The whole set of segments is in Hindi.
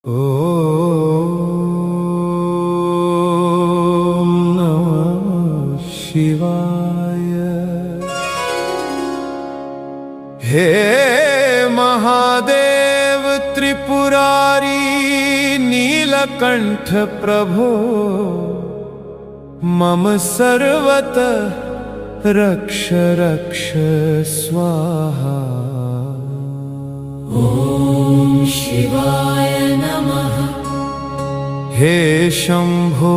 ॐ नमः शिवाय। हे महादेव त्रिपुरारी नीलकंठ प्रभो, मम सर्वतः रक्ष रक्ष स्वाहा। ॐ शिवाय नमः। हे शंभो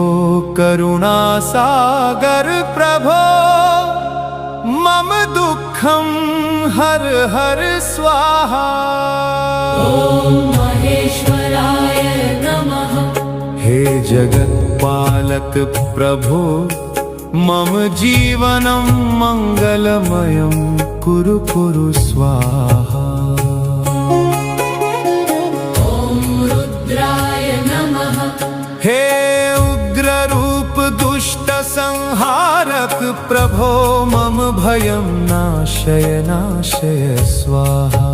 करुणासागर प्रभो, मम दुःखं हर हर स्वाहा। ॐ महेश्वराय नमः। हे जगत्पालक प्रभो, मम जीवनं मंगलमयं कुरु कुरु स्वाहा। हे उग्ररूप दुष्ट संहारक प्रभो, मम भयं नाशय नाशय स्वाहा।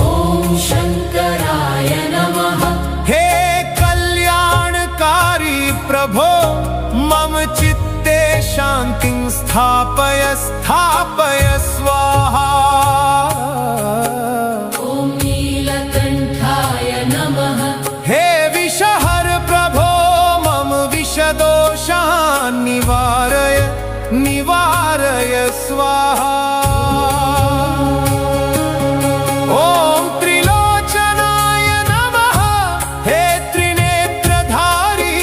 ॐ शंकराय नमः। हे कल्याणकारी प्रभो, मम चित्ते शान्तिं स्थापय स्थापय स्वाहा। निवारय निवारय स्वाहा। ॐ त्रिलोचनाय नमः। हे त्रिनेत्रधारी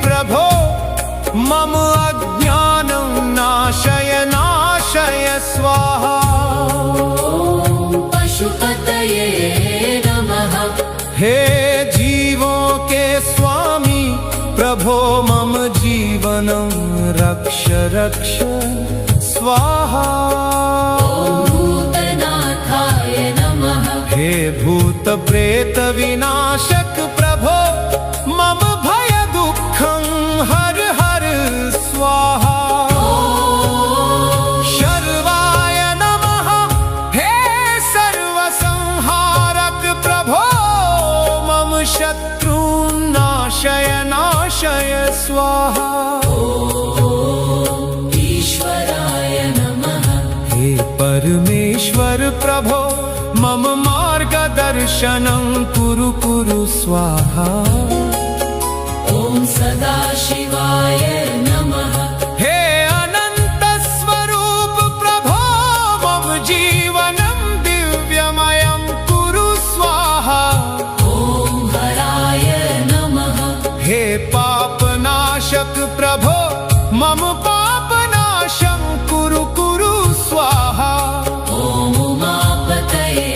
प्रभो, मम अज्ञानं नाशय नाशय स्वाहा। ॐ पशुपतये नमः। हे जीवों के स्वामी प्रभो, मम जीवनं रक्ष रक्ष स्वाहा। ॐ भूतनाथाय नमः। हे भूत प्रेत विनाशक प्रभो, मम भय दुःखं हर हर स्वाहा। शर्वाय नमः। हे सर्वसंहारक प्रभो, मम शत्रून् नाशय नाशय स्वाहा। ॐ ईश्वराय नमः। हे परमेश्वर प्रभो, मम मार्गदर्शनं कुरु कुरु स्वाहा। ॐ सदाशिवाय नमः। हे अनंत स्वरूप प्रभो, मम जीवनं दिव्यमयं कुरु स्वाहा। ॐ हराय नमः। हे पापनाशक प्रभो, मम पापनाशं कुरु कुरु स्वाहा। ॐ उमापतये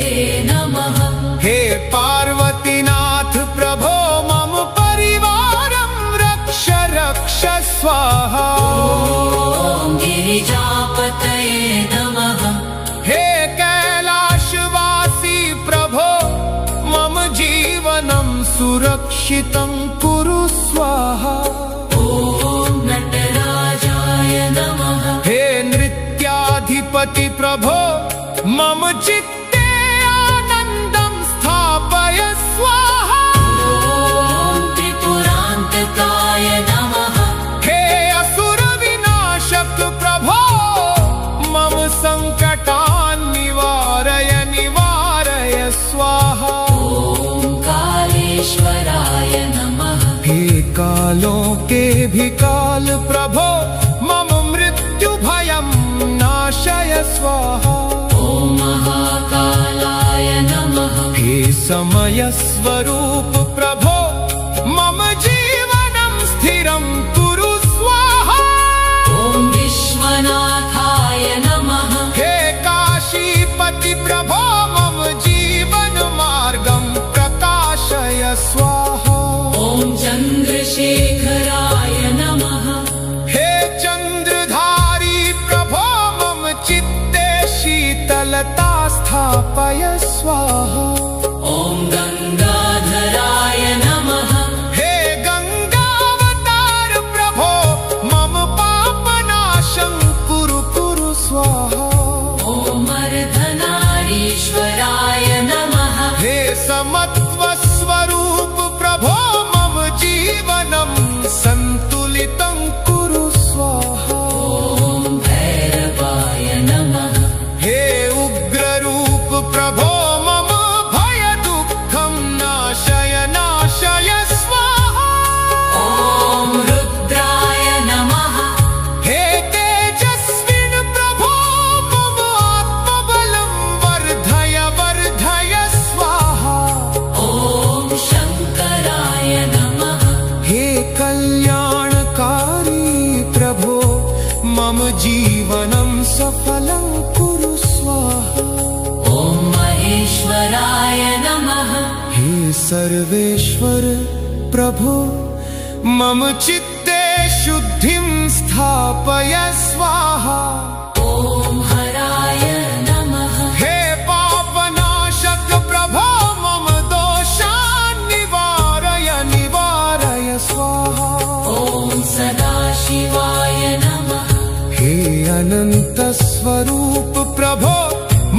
नमः। हे पार्वतीनाथ प्रभो, मम परिवारं रक्ष रक्ष स्वाहा। ॐ गिरिजापतये नमः। हे कैलाशवासी प्रभो, मम जीवनं सुरक्षितं कुरु स्वाहा। ॐ नटराजाय नमः। हे नृत्याधिपति प्रभो, मम चित्ते आनन्दं स्थापय स्वाहा। ॐ त्रिपुरान्तकाय नमः। हे असुर विनाशक प्रभो, मम संकटान् निवारय निवारय स्वाहा। ॐ कालेश्वराय नमः। हे कालों के भी काल प्रभो, मम मृत्यु भयं नाशय स्वाहा। ॐ महाकालाय नमः। हे समय स्वरूप प्रभो, मम जीवनं स्थिरं कुरु स्वाहा। ॐ विश्वनाथाय नमः। हे काशीपति प्रभो, मम जीवन मार्गं प्रकाशय स्वाहा। ॐ चन्द्रशेखराय नमः। हे चन्द्रधारी प्रभो, मम चित्ते शीतलता स्थापय स्वाहा। ॐ गङ्गाधराय समत्वस्वरूप प्रभो मम जीवनं सन्तुलितं कुरु स्वाहा। ॐ भैरवाय नमः। हे उग्ररूप प्रभो मम भयदुःखं नाशय नाशय स्वाहा। ॐ रुद्राय नमः। हे तेजस्विन् प्रभो मम आत्मबलं वर्धय वर्धय स्वाहा। ॐ शङ्कराय नमः। हे कल्याणकारी प्रभो मम जीवनं सफलं कुरु स्वाहा। ॐ महेश्वराय नमः। हे सर्वेश्वर प्रभो मम चित्ते शुद्धिं स्थापय स्वाहा। ॐ हराय नमः। हे पापनाशक प्रभो मम दोषान् निवारय निवारय स्वाहा। ॐ सदाशिवाय नमः। हे अनन्तस्वरूप प्रभो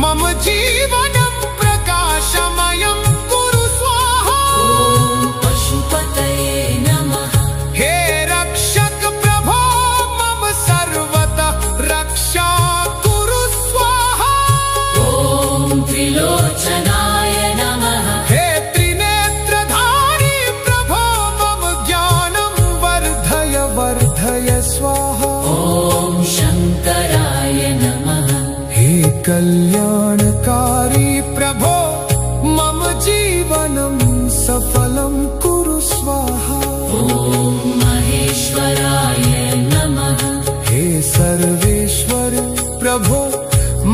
मम जीवनं प्रकाशमयं कुरु स्वाहा। ॐ पशुपतये नमः। हे रक्षक प्रभो मम सर्वतः रक्षा कुरु स्वाहा। ॐ त्रिलोचनाय नमः। हे त्रिनेत्रधारी प्रभो मम ज्ञानं वर्धय वर्धय स्वाहा। ॐ शङ्कराय नमः। हे कल्याणकारी प्रभो मम जीवनं सफलं कुरु स्वाहा। ॐ महेश्वराय नमः। हे सर्वेश्वर प्रभो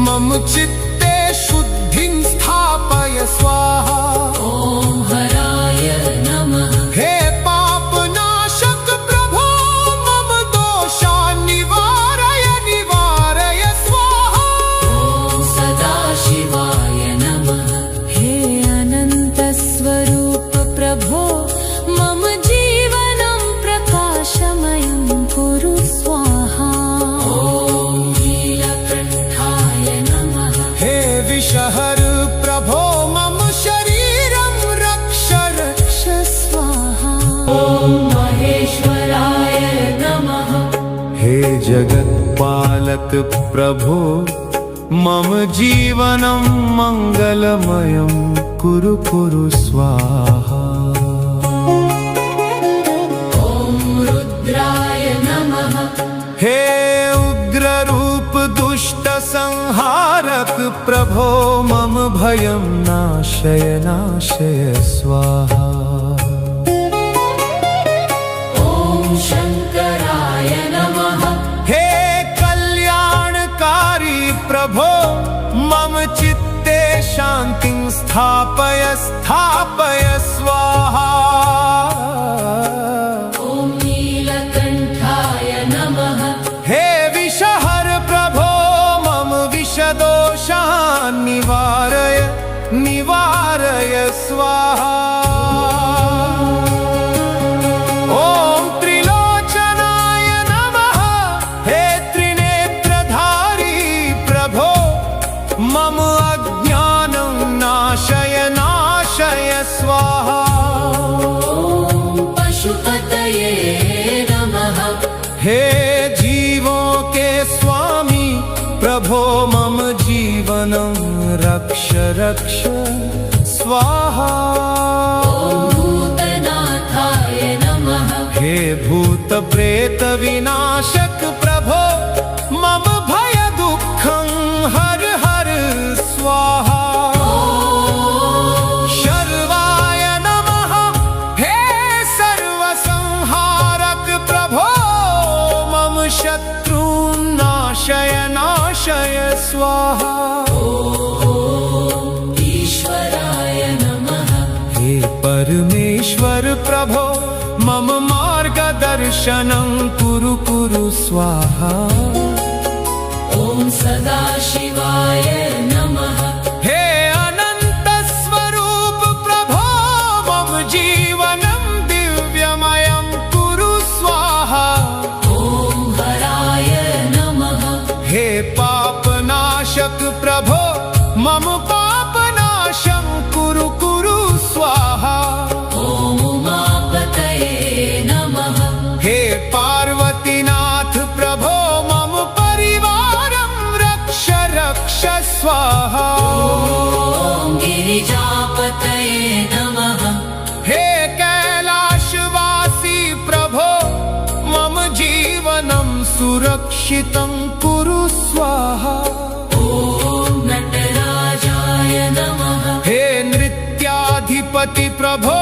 मम चित्ते शुद्धिं स्थापय स्वाहा। ॐ हराय नमः। हे पापनाशक प्रभो मम दोषान् निवारय निवारय स्वाहा। ॐ सदाशिवाय नमः। हे अनन्तस्वरूप प्रभो मम जीवनं प्रकाशमयं कुरु स्वाहा। ॐ नीलकण्ठाय नमः। हे विषहर प्रभो मम शरीरं रक्ष रक्ष स्वाहा। ॐ महेश्वराय नमः। हे जगत्पालक प्रभो मम जीवनं मङ्गलमयं कुरु कुरु स्वाहा। ॐ रुद्राय नमः। हे उग्ररूप दुष्ट संहारक प्रभो मम भयं नाशय नाशय स्वाहा। ॐ शङ्कराय नमः। हे कल्याणकारी प्रभो मम चित्ते शान्तिं स्थापय स्थापय स्वाहा। ॐ नीलकण्ठाय नमः। हे विषहर प्रभो मम विषदोषान् निवारय निवारय स्वाहा। ॐ त्रिलोचनाय नमः। हे त्रिनेत्रधारी प्रभो मम अज्ञानं नाशय नाशय स्वाहा। ॐ पशुपतये नमः। हे जीवों के स्वामी प्रभो मम जीवनं रक्ष रक्ष स्वाहा। ॐ भूतनाथाय नमः। हे भूत प्रेत विनाशक प्रभो मम भय दुःखं हर हर स्वाहा। शर्वाय नमः। हे सर्वसंहारक प्रभो मम शत्रून् नाशय नाशय स्वाहा। ॐ ईश्वराय नमः। हे परमेश्वर प्रभो मम मार्गदर्शनं कुरु कुरु स्वाहा। ॐ सदाशिवाय नमः। हे अनन्तस्वरूप प्रभो मम जीवनं दिव्यमयं कुरु स्वाहा। ॐ हराय नमः। हे पापनाशक प्रभो मम पापनाशं कुरु कुरु पशुपतये नमः हे कैलाशवासी प्रभो मम जीवनं सुरक्षितं कुरु स्वाहा ॐ नटराजाय नमः हे नृत्याधिपति प्रभो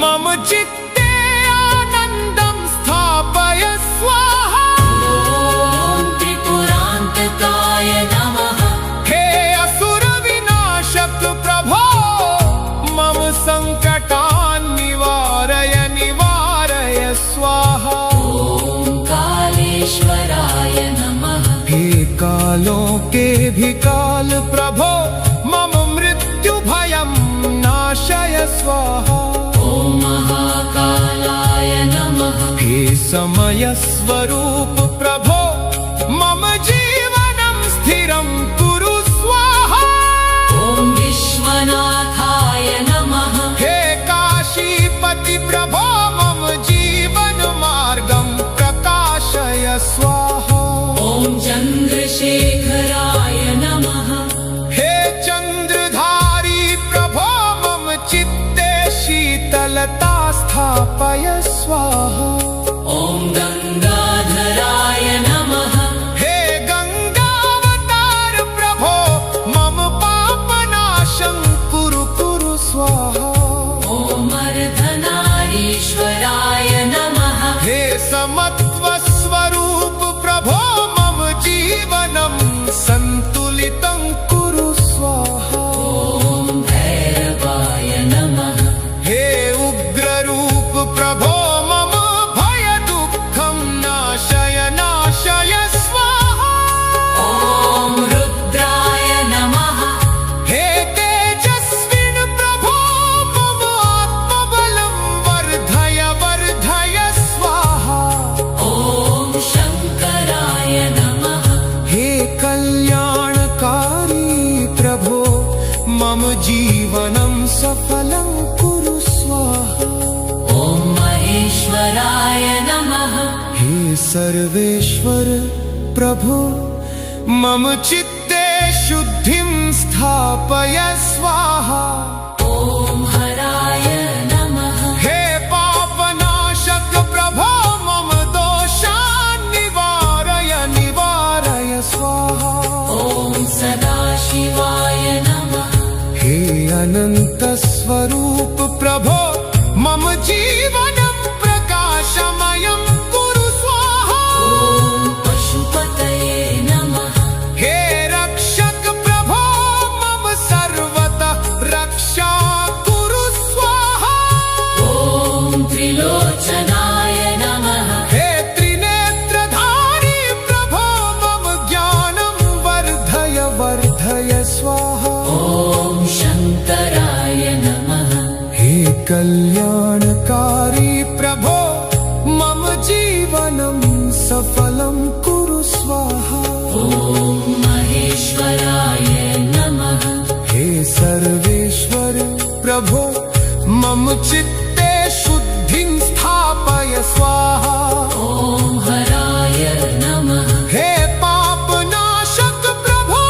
मम चित्ते आनन्दं स्थापय स्वाहा ॐ त्रिपुरान्तकाय नमः हे असुरविनाशक प्रभो मम सङ्कटान् निवारय निवारय स्वाहा ॐ कालेश्वराय नमः हे कालों के भी काल प्रभो मम मृत्यु भयं नाशय स्वाहा ॐ महाकालाय नमः हे समय स्वरूप प्रभो मम जीवनं स्थिरं कुरु स्वाहा ॐ विश्वनाथाय नमः हे काशीपति प्रभो मम जीवन मार्गं प्रकाशय स्वाहा ॐ चन्द्रशेखराय नमः हे चन्द्रधारी प्रभो मम चित्ते शीतलता स्थापय स्वाहा ॐ गङ्गाधराय नमः हे गङ्गावतार प्रभो मम पापनाशं कुरु कुरु स्वाहा ॐ अर्धनारीश्वराय नमः हे समत्वस्वरूप प्रभो मम जीवनं सन्तुलितं कुरु स्वाहा ॐ भैरवाय नमः हे उग्ररूप प्रभो मम भयदुःखं नाशय नाशय स्वाहा ॐ रुद्राय नमः हे तेजस्विन् प्रभो मम आत्मबलं वर्धय वर्धय स्वाहा ॐ शङ्कराय नमः हे कल्याणकारी प्रभो मम जीवनं सफलं कुरु स्वाहा ॐ महेश्वराय नमः हे सर्वेश्वर प्रभो मम चित्ते शुद्धिं स्थापय स्वाहा ॐ हराय नमः हे पापनाशक प्रभो मम दोषान् निवारय निवारय स्वाहा ॐ सदाशिवाय नमः हे अनन्तस्वरूप प्रभो मम जीवनं प्रकाशमयं कुरु स्वाहा ॐ पशुपतये नमः हे रक्षक प्रभो मम सर्वतः रक्षा कुरु स्वाहा ॐ त्रिलोचनाय नमः हे त्रिनेत्रधारी प्रभो मम ज्ञानं वर्धय वर्धय स्वाहा ॐ शङ्कराय नमः हे कल्याणकारी प्रभो मम जीवनं सफलं कुरु स्वाहा ॐ महेश्वराय नमः हे सर्वेश्वर प्रभो मम चित्ते शुद्धिं स्थापय स्वाहा ॐ हराय नमः हे पापनाशक प्रभो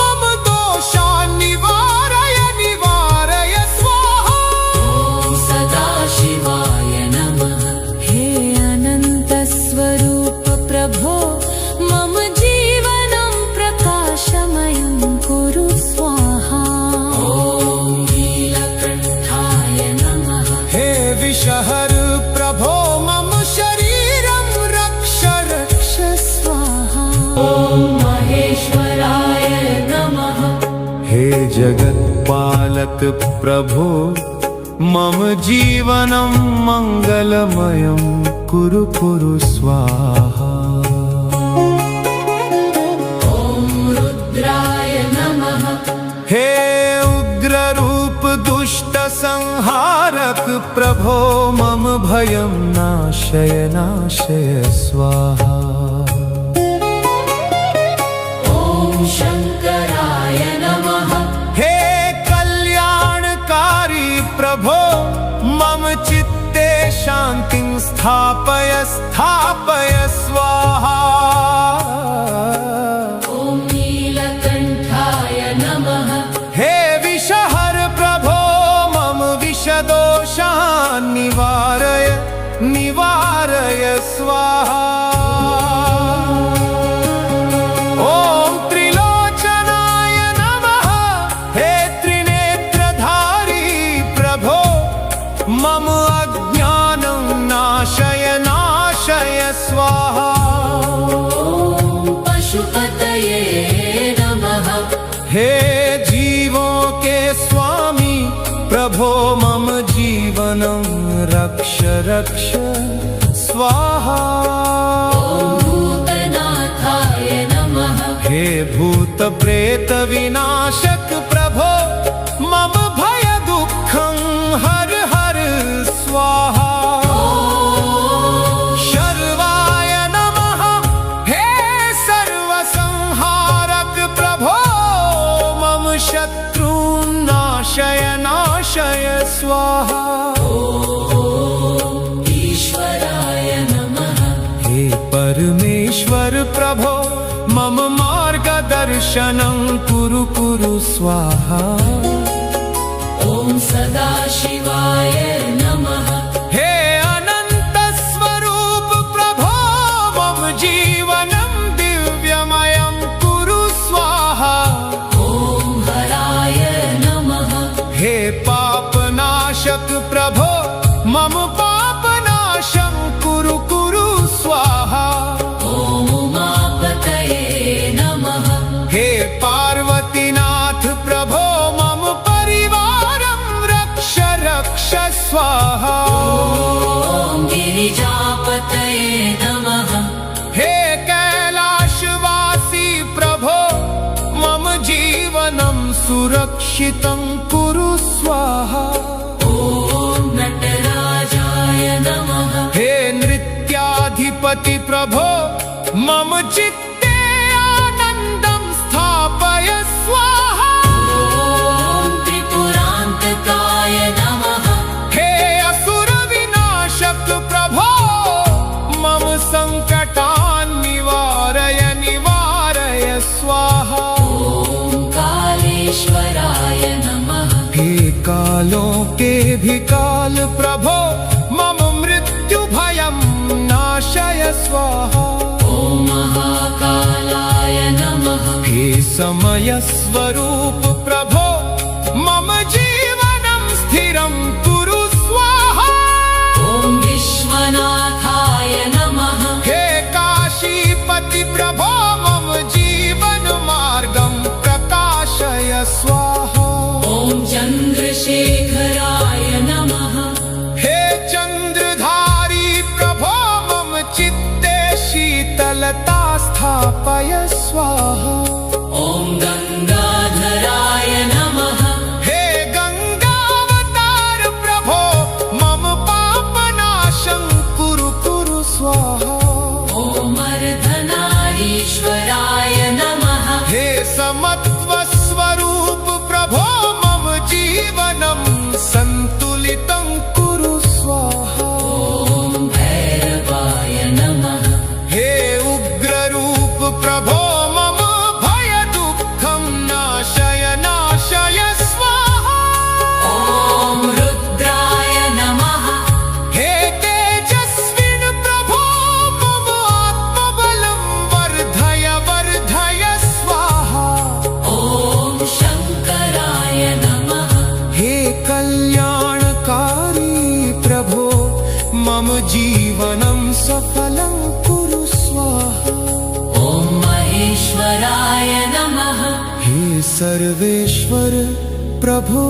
मम दोषान् निवारय निवारय स्वाहा ॐ सदाशिवाय नमः हे अनन्तस्वरूप प्रभो मम जीवनं प्रकाशमयं कुरु स्वाहा ॐ नीलकण्ठाय नमः हे विषहर प्रभो मम शरीरं रक्ष रक्ष स्वाहा ॐ महेश्वराय नमः हे जगत्पालक प्रभो मम जीवनं मङ्गलमयं कुरु कुरु स्वाहा ॐ रुद्राय नमः हे उग्ररूप दुष्ट संहारक प्रभो मम भयं नाशय नाशय स्वाहा ॐ शङ्कराय नमः हे कल्याणकारी प्रभो मम चित्ते शान्तिं स्थापय स्थापय स्वाहा ॐ नीलकण्ठाय नमः हे विषहर प्रभो निवारय निवारय स्वाहा। ॐ त्रिलोचनाय नमः। हे त्रिनेत्रधारी प्रभो मम अज्ञानं नाशय नाशय स्वाहा। ॐ पशुपतये नमः। हे जीवों के स्वामी प्रभो मम जीवनं रक्ष रक्ष स्वाहा। ॐ भूतनाथाय नमः। हे भूत प्रेत विनाशक प्रभो मम भय दुःखं हर हर स्वाहा। शर्वाय नमः। हे सर्वसंहारक प्रभो मम शत्रून् नाशय नाशय स्वाहा। ॐ ईश्वराय नमः। हे परमेश्वर प्रभो मम मार्गदर्शनं कुरु कुरु स्वाहा। ॐ सदाशिवाय नमः। हे अनंत स्वरूप प्रभो मम जीवनं दिव्यमयं कुरु स्वाहा। ॐ हराय नमः। हे पापनाशक प्रभो मम पापनाशं कुरु कुरु स्वाहा। ॐ उमापतये नमः। हे पार्वतीनाथ प्रभो मम परिवारं रक्ष रक्ष स्वाहा। ॐ गिरिजापतये नमः। हे कैलाशवासी प्रभो मम जीवनं सुरक्षितं कुरु स्वाहा। ॐ नटराजाय नमः। हे नृत्याधिपति प्रभो मम चित्ते आनन्दं स्थापय स्वाहा। ॐ त्रिपुरान्तकाय नमः। हे असुर विनाशक प्रभो मम संकटान् निवारय निवारय स्वाहा। ॐ कालेश्वराय नमः। हे कालों के भी काल प्रभो मम मृत्यु भयं नाशय स्वाहा। ॐ महाकालाय नमः। हे समय स्वरूप प्रभो मम जीवनं स्थिरं कुरु स्वाहा। ॐ विश्वनाथाय नमः। हे काशीपति प्रभो मम जीवन मार्गं प्रकाशय स्वाहा। ॐ चन्द्रशेखराय नमः। हे चन्द्रधारी प्रभो मम चित्ते शीतलता स्थापय स्वाहा। ॐ गङ्गाधराय नमः। हे गङ्गावतार प्रभो मम पापनाशं कुरु कुरु स्वाहा। ॐ अर्धनारीश्वराय नमः। हे समत्व स्वरूप प्रभो मम जीवनं सन्तुलितं कुरु स्वाहा। ॐ भैरवाय नमः। हे उग्ररूप प्रभो मम भय दुःखं नाशय नाशय स्वाहा। ॐ रुद्राय नमः। हे तेजस्विन् प्रभो मम आत्मबलं वर्धय वर्धय स्वाहा। ॐ शङ्कराय नमः। हे कल्याणकारी प्रभो मम जीवनं सफलं कुरु स्वाहा। ॐ महेश्वराय नमः। हे सर्वेश्वर प्रभो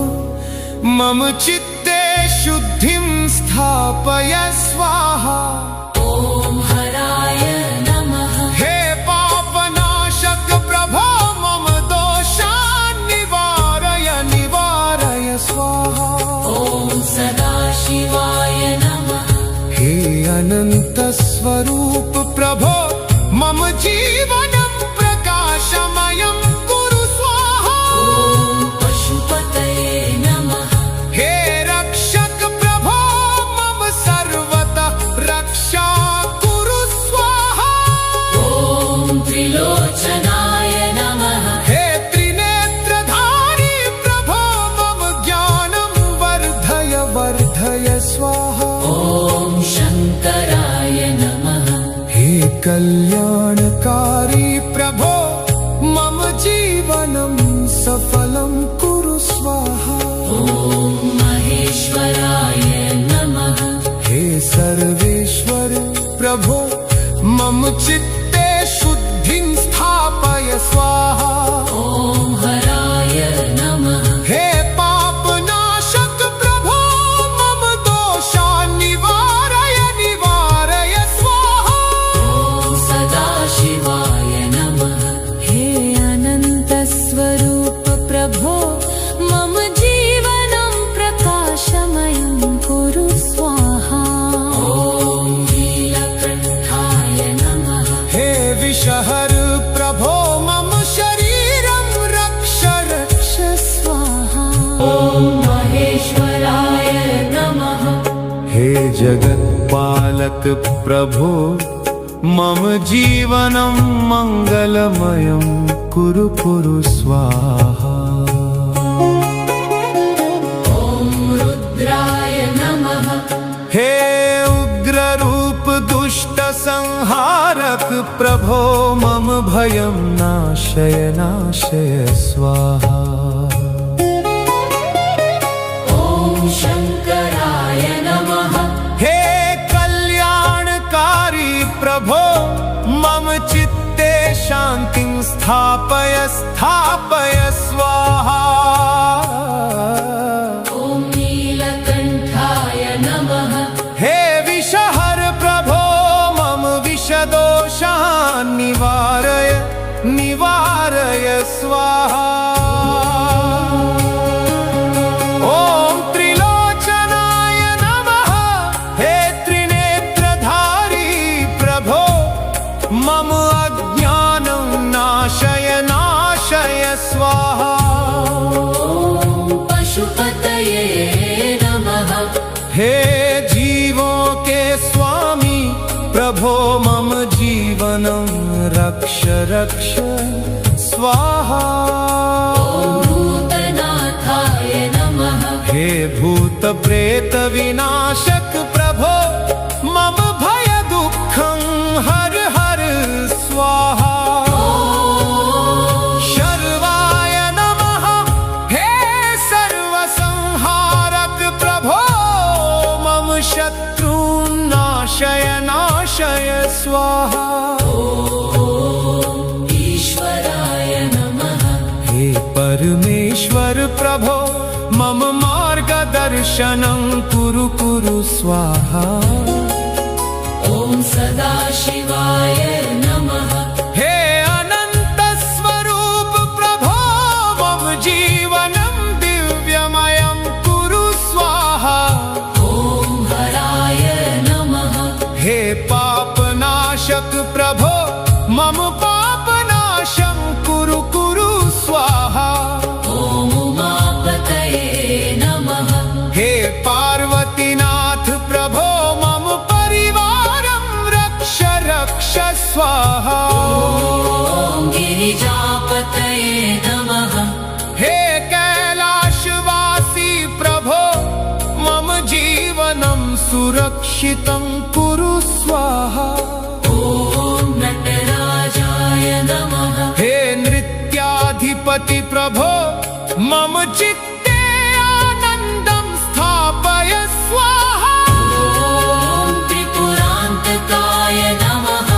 मम चित्ते शुद्धिं स्थापय स्वाहा। ॐ हराय नमः। हे पापनाशक प्रभो मम दोषान् निवारय निवारय स्वाहा। ॐ सदाशिवाय नमः। हे अनंत स्वरूप प्रभो मम जीवनं प्रकाशमयं कुरु स्वाहा। ॐ पशुपतये नमः। हे रक्षक प्रभो मम सर्वतः रक्षा कुरु स्वाहा। ॐ त्रिलोचनाय नमः। हे त्रिनेत्रधारी प्रभो मम ज्ञानं वर्धय वर्धय स्वाहा। कल्याणकारी प्रभो मम जीवनं सफलं कुरु स्वाहा। ॐ महेश्वराय नमः। हे सर्वेश्वर प्रभो मम चित्ते शुद्धिं स्थापय स्वाहा। ॐ हराय नमः। हे पापनाशक प्रभो मम दोषान् निवारय निवारय स्वाहा। ॐ सदाशिवाय नमः। हे अनन्तस्वरूप प्रभो मम जीवनं प्रकाशमयं कुरु स्वाहा। ॐ नीलकण्ठाय नमः। हे विषहर प्रभो मम शरीरं रक्ष रक्ष स्वाहा। ॐ महेश्वराय नमः। हे जगत्पालक प्रभो मम जीवनं मङ्गलमयं कुरु कुरु स्वाहा। ॐ रुद्राय नमः। हे उग्ररूप दुष्ट संहारक प्रभो मम भयं नाशय नाशय स्वाहा। ॐ शङ्कराय नमः। हे कल्याणकारी प्रभो मम चित्ते शान्तिं स्थापय स्थापय स्वाहा। ॐ नीलकण्ठाय नमः। हे विषहर प्रभो मम विषदोषान् निवारय निवारय स्वाहा। ॐ त्रिलोचनाय नमः। हे त्रिनेत्रधारी प्रभो मम अज्ञानं नाशय नाशय स्वाहा। ॐ पशुपतये नमः। हे जीवों के स्वामी प्रभो मम जीवनं रक्ष रक्ष स्वाहा। ॐ भूतनाथाय नमः। हे भूत प्रेत विनाशक प्रभो मम भय दुःखं हर हर स्वाहा। शर्वाय नमः। हे सर्वसंहारक प्रभो मम शत्रून् नाशय नाशय स्वाहा। ॐ ईश्वराय नमः। हे परमेश्वर प्रभो मम मार्गदर्शनं कुरु कुरु स्वाहा। ॐ सदाशिवाय नमः। हे अनंत स्वरूप प्रभो मम जीवनं दिव्यमयं कुरु स्वाहा। ॐ हराय नमः। हे पापनाशक प्रभो मम पापनाशं कुरु कुरु स्वाहा। ॐ उमापतये नमः। हे पार्वतीनाथ प्रभो मम परिवारं रक्ष रक्ष स्वाहा। ॐ गिरिजापतये नमः। हे कैलाशवासी प्रभो मम जीवनं सुरक्षितं कुरु स्वाहा। ॐ नटराजाय नमः। हे नृत्याधिपति प्रभो मम चित्ते आनन्दं स्थापय स्वाहा। ॐ त्रिपुरान्तकाय नमः।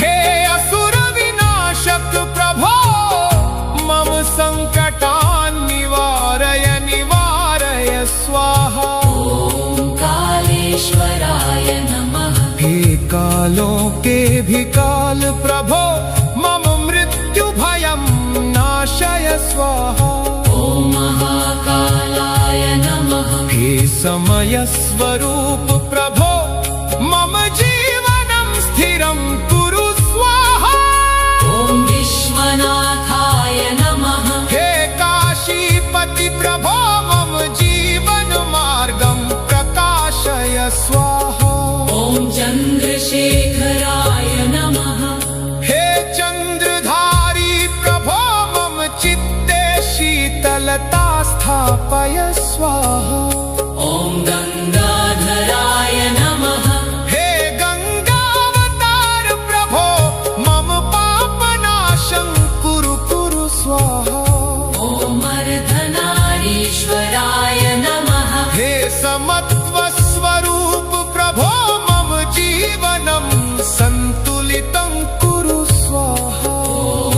हे असुर विनाशक प्रभो मम संकटान् निवारय निवारय स्वाहा। ॐ कालेश्वराय नमः। हे कालों के भी काल प्रभो मम मृत्यु भयं नाशय स्वाहा। ॐ महाकालाय नमः। हे समय स्वरूप प्रभो मम जीवनं स्थिरं कुरु स्वाहा। ॐ विश्वनाथाय नमः। हे काशीपति प्रभो मम जीवन मार्गं प्रकाशय स्वाहा। ॐ चन्द्रशेखराय नमः। हे चन्द्रधारी प्रभो मम चित्ते शीतलता स्थापय स्वाहा। ॐ गङ्गाधराय नमः। हे गङ्गावतार समत्वस्वरूप प्रभो मम जीवनं सन्तुलितं कुरु स्वाहा।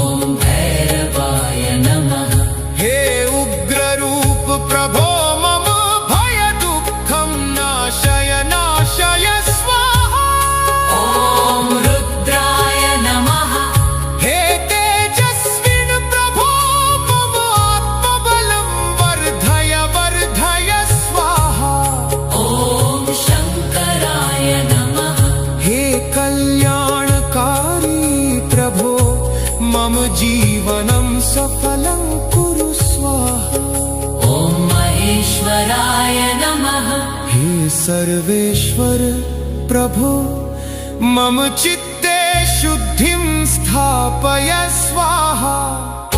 ॐ भैरवाय नमः। हे उग्ररूप प्रभो मम भयदुःखं नाशय नाशय स्वाहा। ॐ रुद्राय नमः। हे तेजस्विन् प्रभो मम आत्मबलं वर्धय वर्धय स्वाहा। ॐ शङ्कराय नमः। हे कल्याणकारी प्रभो मम जीवनं सफलं कुरु स्वाहा। ॐ महेश्वराय नमः। हे सर्वेश्वर प्रभो मम चित्ते शुद्धिं स्थापय स्वाहा।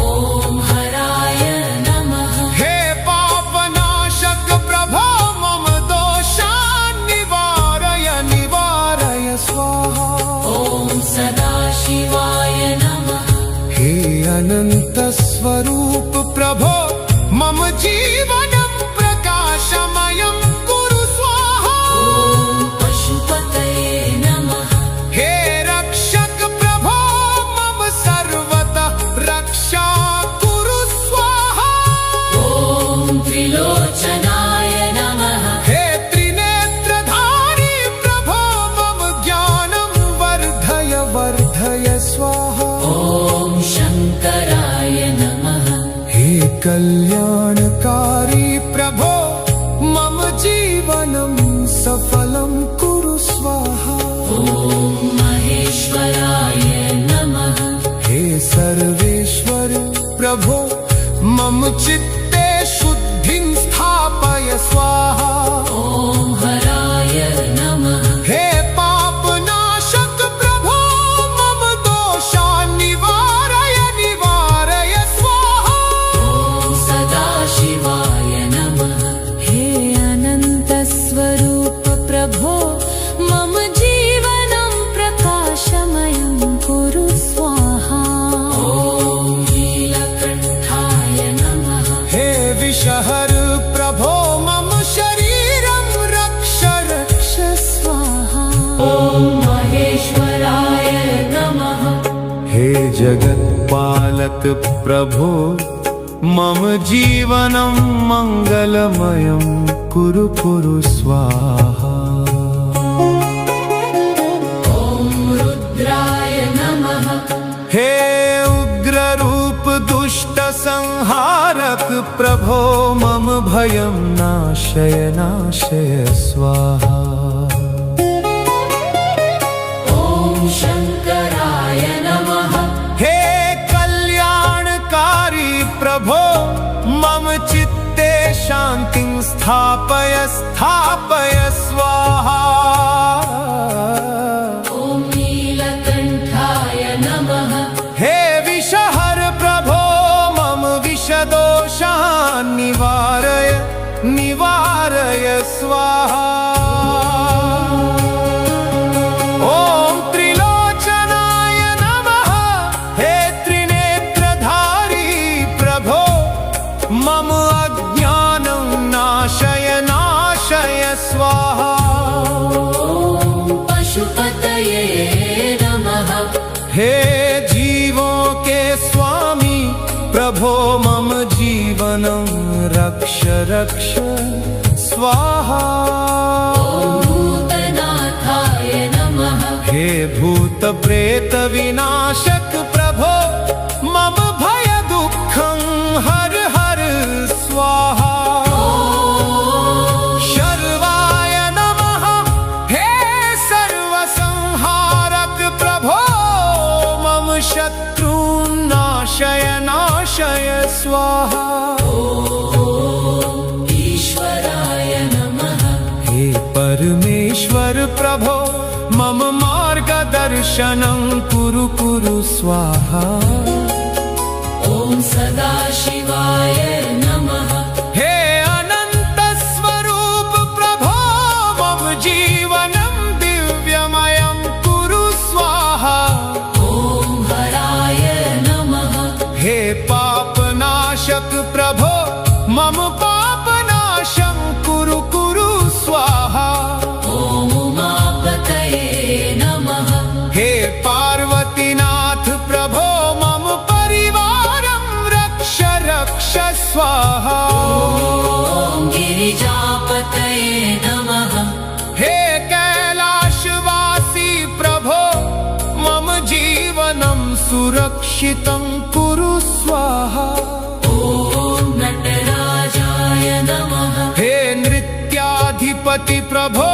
ॐ हराय नमः। हे पापनाशक प्रभो मम दोषान् निवारय निवारय स्वाहा। ॐ सदाशिवाय नमः। हे अनन्तस्वरूप प्रभो मम जीवनं प्रकाशमयं कुरु स्वाहा। ॐ पशुपतये नमः। हे रक्षक प्रभो मम सर्वतः रक्षा कुरु स्वाहा। ॐ त्रिलोचनाय नमः। हे त्रिनेत्रधारी प्रभो मम ज्ञानं वर्धय वर्धय स्वाहा। ॐ शङ्कराय नमः। हे कल्याणकारी प्रभो मम जीवनं सफलं कुरु स्वाहा। ॐ महेश्वराय नमः। हे सर्वेश्वर प्रभो मम चित्ते शुद्धिं स्थापय स्वाहा। ॐ हराय नमः। हे पापनाशक प्रभो मम दोषान् निवारय निवारय स्वाहा। ॐ सदाशिवाय नमः। हे अनन्तस्वरूप प्रभो मम जीवनं प्रकाशमयं कुरु स्वाहा। ॐ नीलकण्ठाय नमः। हे विषहर प्रभो मम शरीरं रक्ष रक्ष स्वाहा। ॐ महेश्वराय नमः। हे जगत्पालक प्रभो मम जीवनं मङ्गलमयं कुरु कुरु स्वाहा। ॐ रुद्राय नमः। हे उग्ररूप दुष्ट संहारक प्रभो मम भयं नाशय नाशय स्वाहा। ॐ शङ्कराय नमः। हे कल्याणकारी प्रभो मम चित्ते शान्तिं स्थापय स्थापय स्वाहा। ॐ नीलकण्ठाय नमः। हे विषहर प्रभो मम विषदोषान् निवारय निवारय स्वाहा। ॐ त्रिलोचनाय नमः। हे त्रिनेत्रधारी प्रभो मम अज्ञानं नाशय नाशय स्वाहा। ॐ पशुपतये नमः। हे जीवों के स्वामी प्रभो मम जीवनं रक्ष रक्ष स्वाहा। ॐ भूतनाथाय नमः। हे भूत प्रेत विनाशक प्रभो मम भय दुःखं हर हर स्वाहा। शर्वाय नमः। हे सर्वसंहारक प्रभो मम शत्रून् नाशय नाशय स्वाहा। ॐ ईश्वराय नमः। हे परमेश्वर प्रभो मम मार्गदर्शनं कुरु कुरु स्वाहा। ॐ सदाशिवाय नमः। हे अनंत स्वरूप प्रभो मम जीवनं दिव्यमयं कुरु स्वाहा। ॐ हराय नमः। हे पापनाशक प्रभो मम पापनाशं कुरु कुरु गिरिजापतये नमः हे कैलाशवासी प्रभो मम जीवनं सुरक्षितं कुरु स्वाहा ॐ नटराजाय नमः हे नृत्याधिपति प्रभो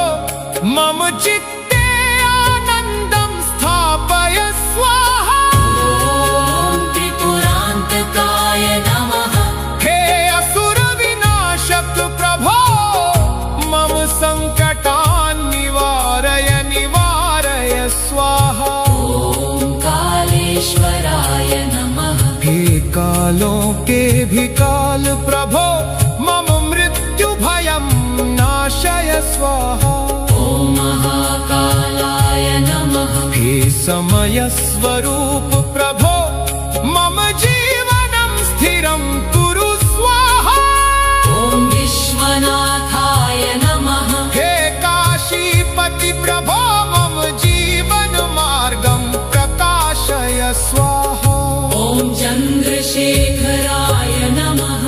मम चित्ते आनन्दं स्थापय स्वाहा ॐ त्रिपुरान्तकाय नमः हे असुरविनाशक प्रभो मम सङ्कटान् निवारय निवारय स्वाहा ॐ कालेश्वराय नमः हे कालों के भी काल प्रभो मम मृत्यु भयं नाशय स्वाहा ॐ महाकालाय नमः हे समय स्वरूप प्रभो मम जीवनं स्थिरं कुरु स्वाहा ॐ विश्वनाथाय नमः हे काशीपति प्रभो मम जीवन मार्गं प्रकाशय स्वाहा ॐ चन्द्रशेखराय नमः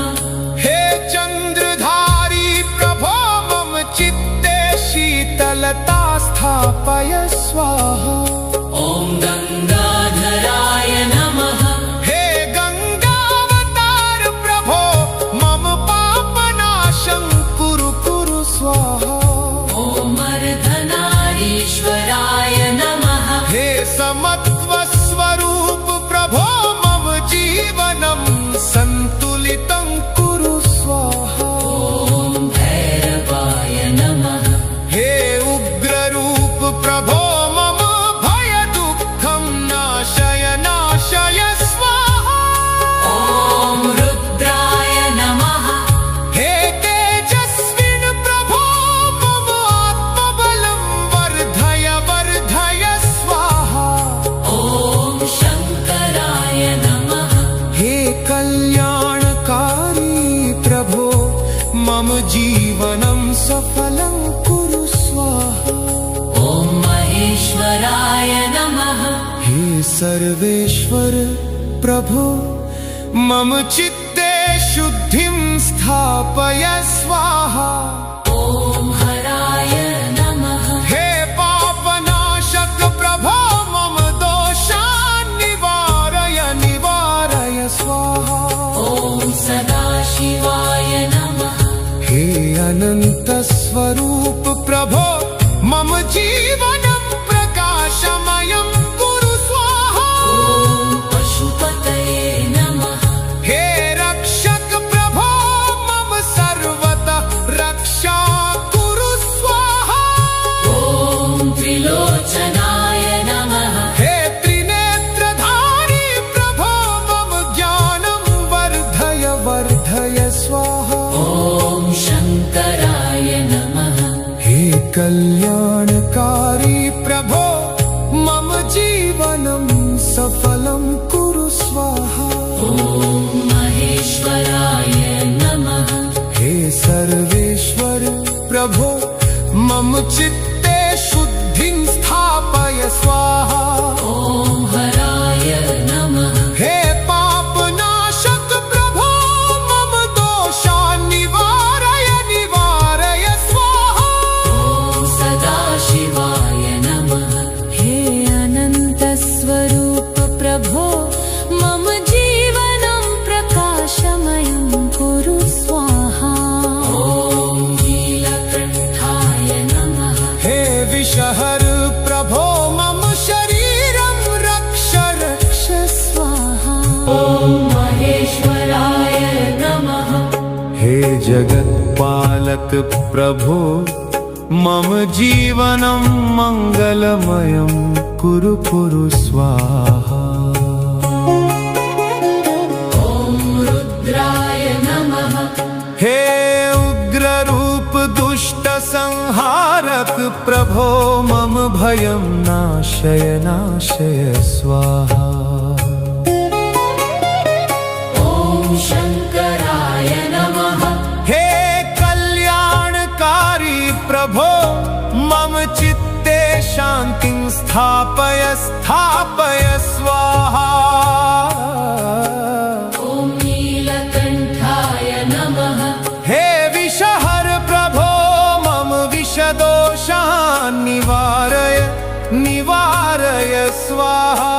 हे चन्द्रधारी प्रभो मम चित्ते शीतलता स्थापय स्वाहा ॐ गङ्गाधराय नमः हे गङ्गावतार प्रभो मम पापनाशं कुरु कुरु स्वाहा ॐ अर्धनारीश्वराय नमः हे समत्वस्वरूप प्रभो मम जीवनं सन्तुलितं कुरु स्वाहा ॐ भैरवाय नमः हे उग्ररूप प्रभो मम भयदुःखं नाशय नाशय स्वाहा ॐ रुद्राय नमः हे तेजस्विन् प्रभो मम आत्मबलं वर्धय वर्धय स्वाहा ॐ शङ्कराय नमः हे कल्याणकारी प्रभो मम जीवनं सफलं कुरु स्वाहा ॐ महेश्वराय नमः हे सर्वेश्वर प्रभो मम चित्ते शुद्धिं स्थापय स्वाहा ॐ हराय नमः हे पापनाशक प्रभो मम दोषान् निवारय निवारय स्वाहा ॐ सदाशिवाय नमः हे अनंत स्वरूप प्रभो मम जीवनं प्रकाशमयं कुरु स्वाहा ॐ पशुपतये नमः हे रक्षक प्रभो मम सर्वतः रक्षा कुरु स्वाहा ॐ त्रिलोचनाय नमः हे त्रिनेत्रधारी प्रभो मम ज्ञानं वर्धय वर्धय स्वाहा ॐ शङ्कराय नमः हे कल्याणकारी प्रभो मम जीवनं सफलं कुरु स्वाहा ॐ महेश्वराय नमः हे सर्वेश्वर प्रभो मम चित्ते शुद्धिं स्थापय स्वाहा ॐ हराय नमः हे पापनाशक प्रभो मम दोषान् निवारय निवारय स्वाहा ॐ सदाशिवाय नमः हे अनन्तस्वरूप प्रभो मम जीवनं प्रकाशमयं कुरु स्वाहा ॐ नीलकण्ठाय नमः हे विषहर प्रभो मम शरीरं रक्ष रक्ष स्वाहा ॐ महेश्वराय नमः हे जगत्पालक प्रभो मम जीवनं मङ्गलमयं कुरु कुरु स्वाहा ॐ रुद्राय नमः हे उग्ररूप दुष्ट संहारक प्रभो मम भयं नाशय नाशय स्वाहा ॐ शङ्कराय नमः हे कल्याणकारी प्रभो मम चित्ते शान्तिं स्थापय स्थापय स्वाहा ॐ नीलकण्ठाय नमः हे विषहर दोषान् निवारय निवारय स्वाहा।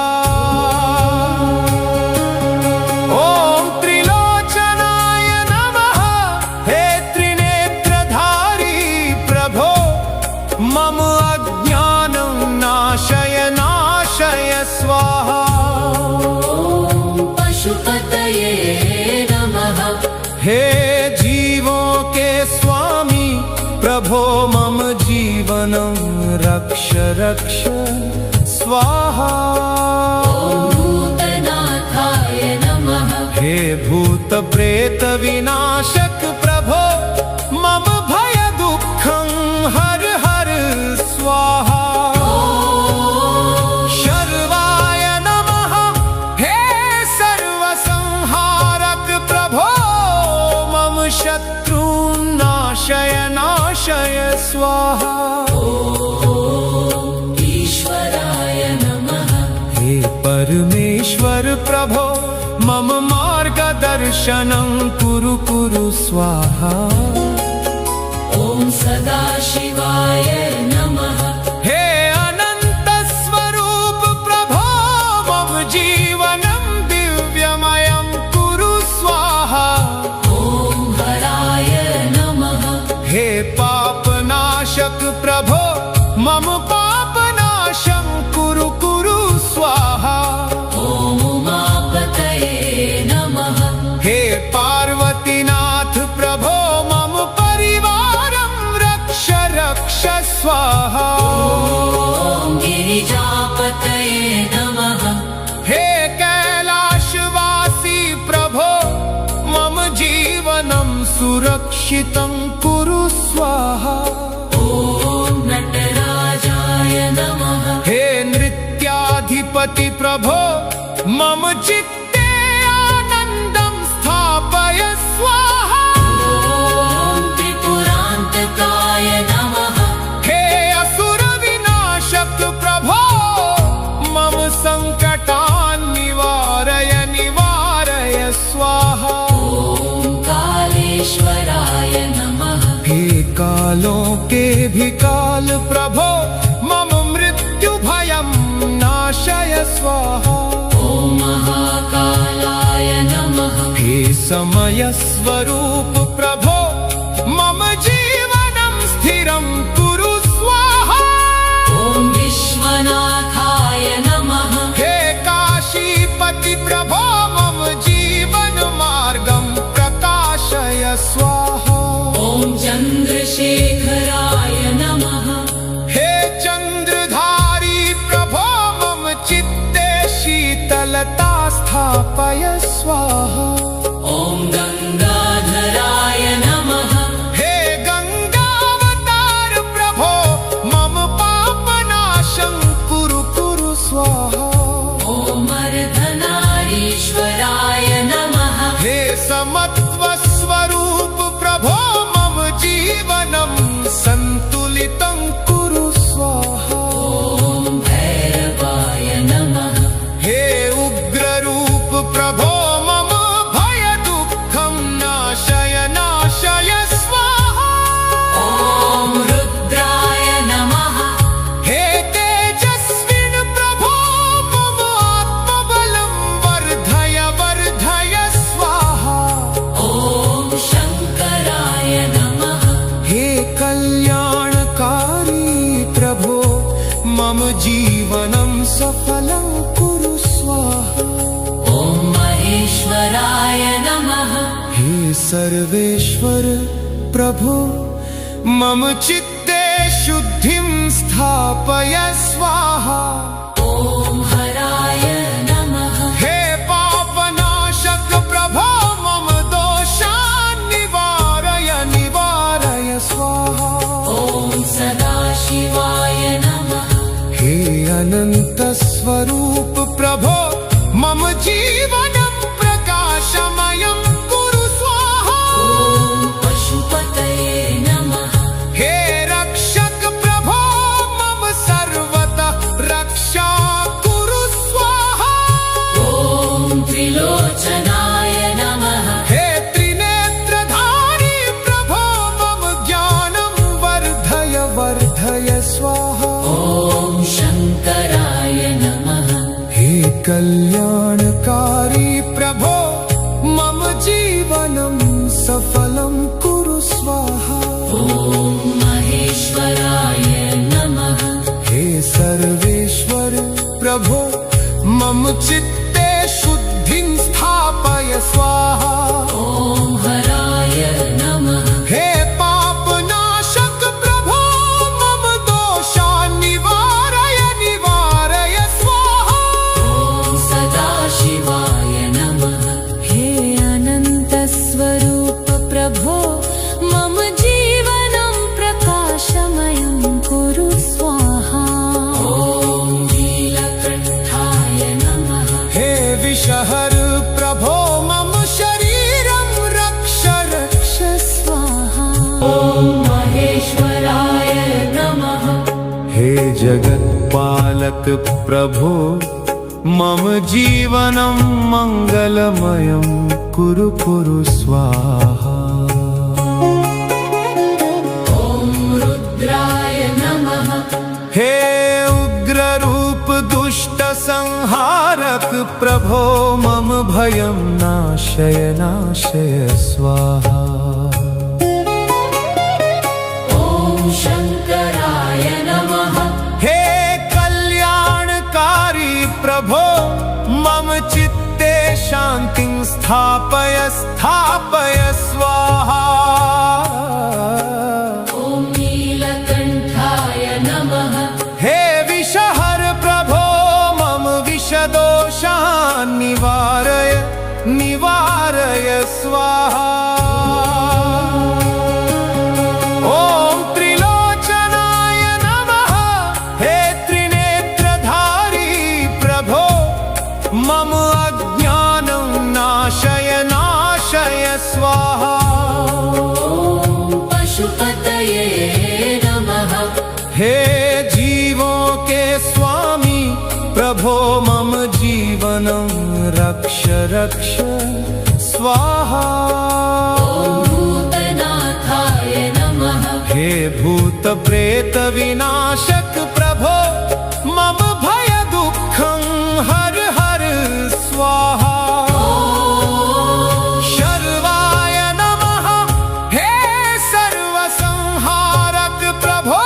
ॐ त्रिलोचनाय नमः। हे त्रिनेत्रधारी प्रभो मम अज्ञानं नाशय नाशय स्वाहा। ॐ पशुपतये नमः। हे जीवों के स्वामी प्रभो मम जीवनं रक्ष रक्ष स्वाहा। ॐ भूतनाथाय नमः। हे भूत प्रेत विनाशक प्रभो मम भय दुःखं हर हर स्वाहा। शर्वाय नमः। हे सर्वसंहारक प्रभो मम शत्रून् नाशय नाशय स्वाहा। ॐ ईश्वराय नमः। हे परमेश्वर प्रभो मम मार्गदर्शनं कुरु कुरु स्वाहा। ॐ सदाशिवाय नमः। हे अनंत स्वरूप प्रभो मम जीवनं दिव्यमयं कुरु स्वाहा। ॐ हराय नमः। हे पापनाशक प्रभो मम पापनाशं कुरु कुरु स्वाहा। ॐ उमापतये नमः। हे पार्वतीनाथ प्रभो मम परिवारं रक्ष रक्ष स्वाहा। ॐ गिरिजापतये नमः। हे कैलाशवासी प्रभो मम जीवनं सुरक्षितं कुरु स्वाहा। ॐ नटराजाय नमः। हे नृत्याधिपति प्रभो मम चित्ते आनन्दं स्थापय स्वाहा। ॐ त्रिपुरान्तकाय नमः। हे असुर विनाशक प्रभो मम संकटान् निवारय निवारय स्वाहा। ॐ कालेश्वराय नमः। हे कालों के भी काल प्रभो मम मृत्यु भयं नाशय स्वाहा। ॐ महाकालाय नमः। हे समय स्वरूप प्रभो मम जीवनं स्थिरं कुरु स्वाहा। ॐ विश्वनाथाय नमः। हे काशीपति प्रभो मम जीवन मार्गं प्रकाशय स्वाहा। ॐ चन्द्रशेखराय नमः। हे चन्द्रधारी प्रभो मम चित्ते शीतलता स्थापय स्वाहा। ॐ गङ्गाधराय नमः। हे गङ्गावतार प्रभो मम पापनाशं कुरु कुरु स्वाहा। ॐ अर्धनारीश्वराय नमः। हे समत्व स्वरूप प्रभो मम जीवनं सन्तुलितं कुरु स्वाहा। ॐ भैरवाय नमः। हे उग्ररूप प्रभो मम भय दुःखं नाशय नाशय स्वाहा। ॐ रुद्राय नमः। हे तेजस्विन् प्रभो मम आत्मबलं वर्धय वर्धय स्वाहा। ॐ शङ्कराय नमः। हे कल्याणकारी प्रभो मम जीवनं सफलं कुरु स्वाहा। ॐ महेश्वराय नमः। हे सर्वेश्वर प्रभो मम चित्ते शुद्धिं स्थापय स्वाहा। ॐ हराय नमः। हे पापनाशक प्रभो मम दोषान् निवारय निवारय स्वाहा। ॐ सदाशिवाय नमः। हे अनंत स्वरूप प्रभो मम जीवनं प्रकाशमयं कुरु स्वाहा। ॐ पशुपतये नमः। हे रक्षक प्रभो मम सर्वतः रक्षा कुरु स्वाहा। ॐ त्रिलोचनाय नमः। हे त्रिनेत्रधारी प्रभो मम ज्ञानं वर्धय निवारय स्वाहा। ॐ शङ्कराय नमः। हे कल्याणकारी प्रभो मम जीवनं सफलं कुरु स्वाहा। ॐ महेश्वराय नमः। हे सर्वेश्वर प्रभो मम चित्ते शुद्धिं स्थापय स्वाहा। ॐ हराय नमः। हे पापनाशक प्रभो मम दोषान् निवारय निवारय स्वाहा। ॐ सदाशिवाय नमः। हे अनन्तस्वरूप प्रभो मम जीवनं प्रकाशमयं कुरु स्वाहा। ॐ नीलकण्ठाय नमः। हे विषहर प्रभो मम शरीरं रक्ष रक्ष स्वाहा। ॐ महेश्वराय नमः। हे जगत्पालक प्रभो मम जीवनं मङ्गलमयं कुरु कुरु स्वाहा। ॐ रुद्राय नमः। हे उग्ररूप दुष्ट संहारक प्रभो मम भयं नाशय नाशय स्वाहा। ॐ शङ्कराय नमः। हे कल्याणकारी प्रभो मम चित्ते शान्तिं स्थापय स्थापय स्वाहा। ॐ नीलकण्ठाय नमः। हे विषहर प्रभो मम विषदोषान् निवारय निवारय स्वाहा। ॐ त्रिलोचनाय नमः। हे त्रिनेत्रधारी प्रभो मम अज्ञानं नाशय नाशय स्वाहा। ॐ पशुपतये नमः। हे जीवों के स्वामी प्रभो मम जीवनं रक्ष रक्ष स्वाहा। ॐ भूतनाथाय नमः। हे भूत प्रेत विनाशक प्रभो मम भय दुःखं हर हर स्वाहा। शर्वाय नमः। हे सर्वसंहारक प्रभो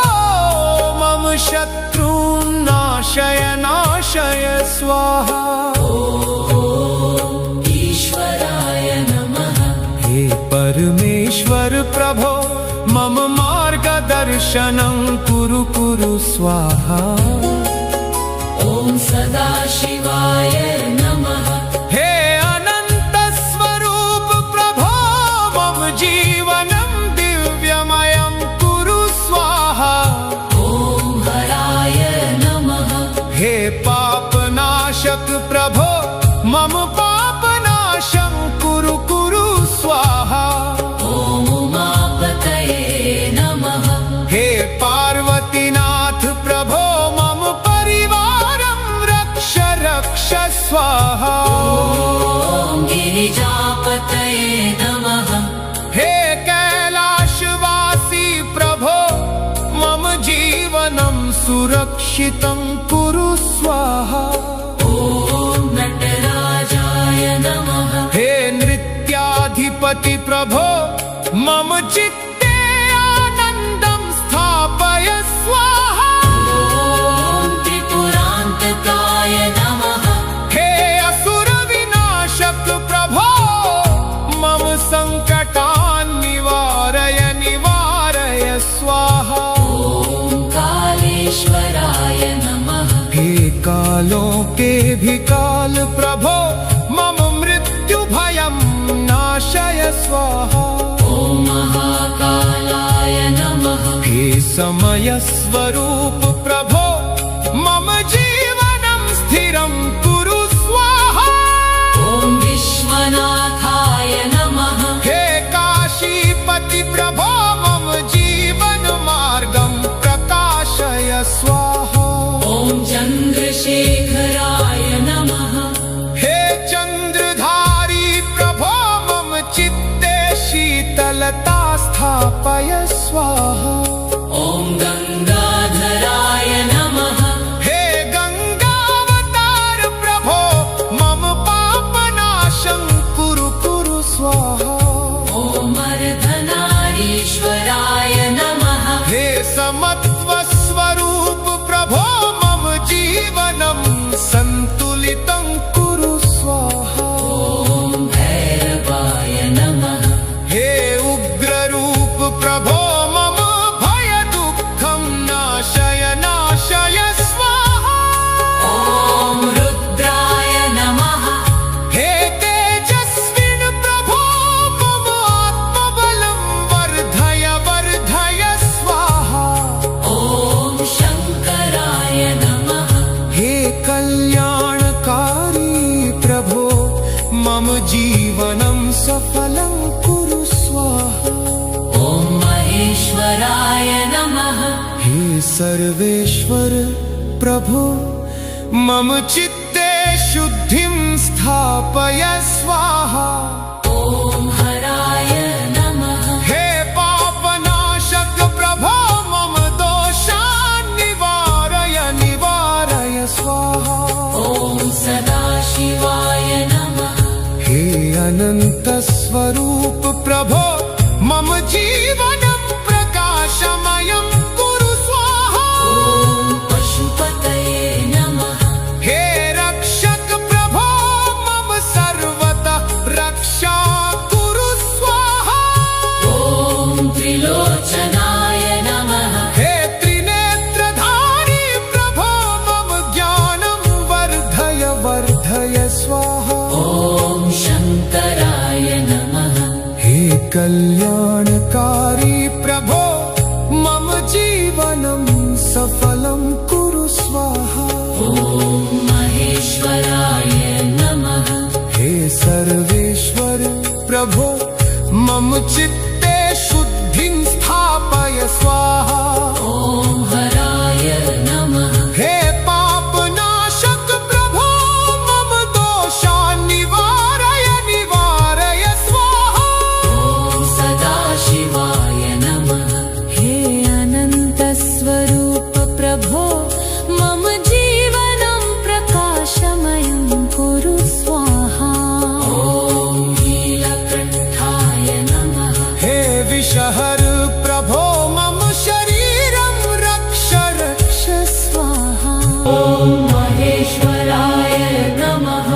मम शत्रून् नाशय नाशय स्वाहा। ॐ ईश्वराय नमः। हे परमेश्वर प्रभो मम मार्गदर्शनं कुरु कुरु स्वाहा। ॐ सदाशिवाय नमः। हे अनंत स्वरूप प्रभो मम जीवनं दिव्यमयं कुरु स्वाहा। ॐ हराय नमः। हे पापनाशक प्रभो मम पापनाशं कुरु कुरु स्वाहा। ॐ उमापतये नमः। हे पार्वतीनाथ प्रभो मम परिवारं रक्ष रक्ष स्वाहा। ॐ गिरिजापतये नमः। हे कैलाशवासी प्रभो मम जीवनं सुरक्षितं कुरु स्वाहा। ॐ नटराजाय नमः। हे नृत्याधिपति प्रभो मम चित्ते आनन्दं स्थापय स्वाहा। ॐ त्रिपुरान्तकाय नमः। हे असुर विनाशक प्रभो मम संकटान् निवारय निवारय स्वाहा। ॐ कालेश्वराय नमः। हे कालों के भी काल प्रभो मम मृत्यु भयं नाशय स्वाहा। ॐ महाकालाय नमः। हे समय स्वरूप प्रभो मम जीवनं स्थिरं कुरु स्वाहा। ॐ विश्वनाथाय नमः। हे काशीपति प्रभो मम जीवन मार्गं प्रकाशय स्वाहा। ॐ चन्द्रशेखराय नमः। हे चन्द्रधारी प्रभो मम चित्ते शीतलता स्थापय स्वाहा। ॐ गङ्गाधराय हे सर्वेश्वर प्रभो मम चित्ते शुद्धिं स्थापय स्वाहा ॐ हराय नमः हे पापनाशक प्रभो मम दोषान् निवारय निवारय स्वाहा ॐ सदाशिवाय नमः हे अनंत स्वरूप प्रभो मम जीवनं प्रकाशमयं कुरु स्वाहा ॐ पशुपतये नमः हे रक्षक प्रभो मम सर्वतः रक्षा कुरु स्वाहा ॐ त्रिलोचनाय नमः हे त्रिनेत्रधारी प्रभो मम ज्ञानं वर्धय वर्धय स्वाहा ॐ शङ्कराय नमः हे कल्याणकारी प्रभो मम जीवनं सफलं कुरु स्वाहा ॐ महेश्वराय नमः हे सर्वेश्वर प्रभो मम चित्ते शुद्धिं स्थापय स्वाहा ॐ हराय नमः हे पापनाशक प्रभो मम दोषान् निवारय निवारय स्वाहा ॐ सदाशिवाय नमः हे अनंत स्वरूप प्रभो मम जीवनं प्रकाशमयं कुरु स्वाहा ॐ नीलकण्ठाय नमः हे विषहर प्रभो मम शरीरं रक्ष रक्ष स्वाहा ॐ महेश्वराय नमः